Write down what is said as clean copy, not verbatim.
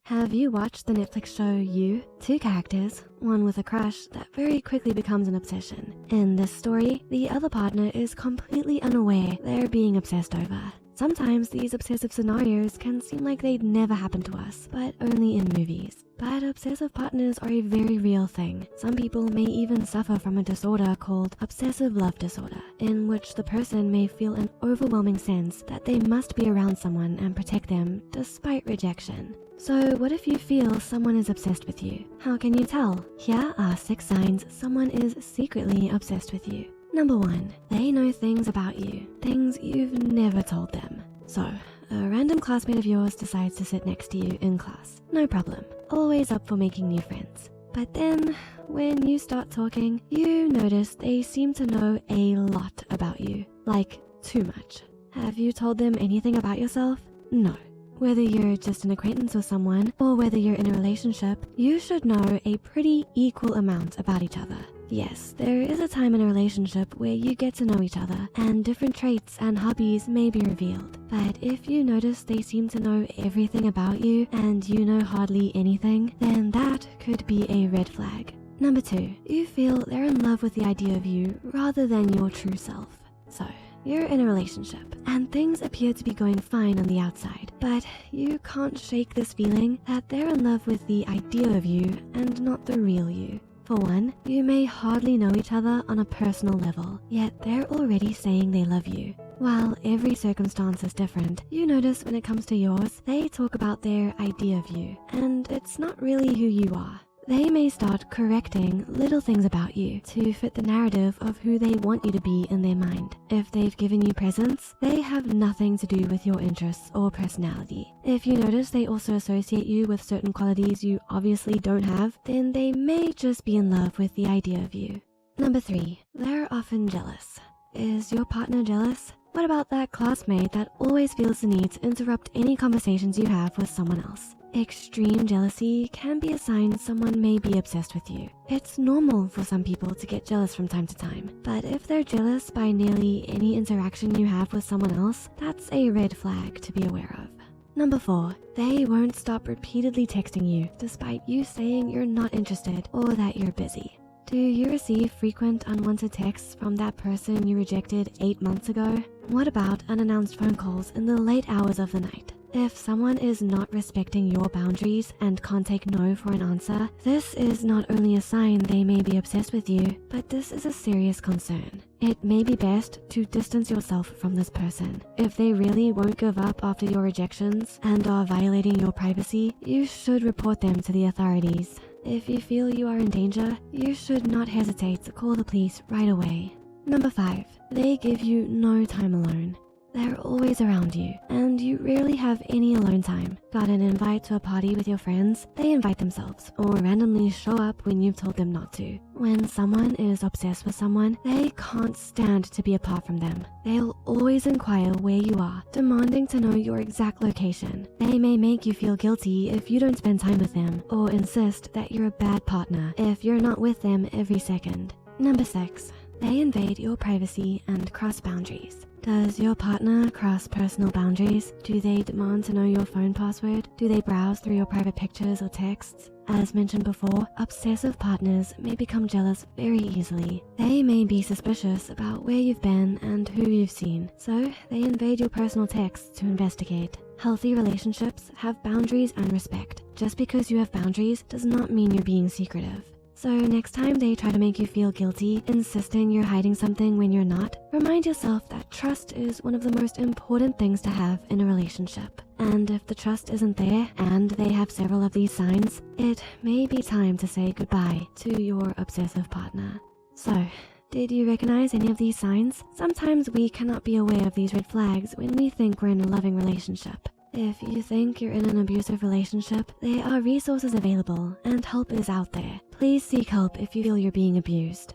Have you watched the Netflix show You? Two characters, one with a crush that very quickly becomes an obsession. In this story, the other partner is completely unaware they're being obsessed over. Sometimes these obsessive scenarios can seem like they'd never happen to us, but only in movies. But obsessive partners are a very real thing. Some people may even suffer from a disorder called obsessive love disorder, in which the person may feel an overwhelming sense that they must be around someone and protect them despite rejection. So what if you feel someone is obsessed with you? How can you tell? Here are 6 signs someone is secretly obsessed with you. Number 1, they know things about you, things you've never told them. So, a random classmate of yours decides to sit next to you in class. No problem, always up for making new friends. But then, when you start talking, you notice they seem to know a lot about you, like too much. Have you told them anything about yourself? No. Whether you're just an acquaintance with someone or whether you're in a relationship, you should know a pretty equal amount about each other. Yes, there is a time in a relationship where you get to know each other and different traits and hobbies may be revealed. But if you notice they seem to know everything about you and you know hardly anything, then that could be a red flag. Number 2, you feel they're in love with the idea of you rather than your true self. So, you're in a relationship and things appear to be going fine on the outside, but you can't shake this feeling that they're in love with the idea of you and not the real you. For one, you may hardly know each other on a personal level, yet they're already saying they love you. While every circumstance is different, you notice when it comes to yours, they talk about their idea of you, and it's not really who you are. They may start correcting little things about you to fit the narrative of who they want you to be in their mind. If they've given you presents, they have nothing to do with your interests or personality. If you notice they also associate you with certain qualities you obviously don't have, then they may just be in love with the idea of you. Number 3, they're often jealous. Is your partner jealous? What about that classmate that always feels the need to interrupt any conversations you have with someone else? Extreme jealousy can be a sign someone may be obsessed with you. It's normal for some people to get jealous from time to time, but if they're jealous by nearly any interaction you have with someone else, that's a red flag to be aware of. Number 4, they won't stop repeatedly texting you despite you saying you're not interested or that you're busy. Do you receive frequent unwanted texts from that person you rejected 8 months ago? What about unannounced phone calls in the late hours of the night? If someone is not respecting your boundaries and can't take no for an answer, this is not only a sign they may be obsessed with you, but this is a serious concern. It may be best to distance yourself from this person. If they really won't give up after your rejections and are violating your privacy, you should report them to the authorities. If you feel you are in danger, you should not hesitate to call the police right away. Number 5, they give you no time alone. They're always around you, and you rarely have any alone time. Got an invite to a party with your friends? They invite themselves, or randomly show up when you've told them not to. When someone is obsessed with someone, they can't stand to be apart from them. They'll always inquire where you are, demanding to know your exact location. They may make you feel guilty if you don't spend time with them, or insist that you're a bad partner if you're not with them every second. Number 6, they invade your privacy and cross boundaries. Does your partner cross personal boundaries? Do they demand to know your phone password? Do they browse through your private pictures or texts? As mentioned before, obsessive partners may become jealous very easily. They may be suspicious about where you've been and who you've seen, so they invade your personal texts to investigate. Healthy relationships have boundaries and respect. Just because you have boundaries does not mean you're being secretive. So next time they try to make you feel guilty, insisting you're hiding something when you're not, remind yourself that trust is one of the most important things to have in a relationship. And if the trust isn't there and they have several of these signs, it may be time to say goodbye to your obsessive partner. So, did you recognize any of these signs? Sometimes we cannot be aware of these red flags when we think we're in a loving relationship. If you think you're in an abusive relationship, there are resources available and help is out there. Please seek help if you feel you're being abused.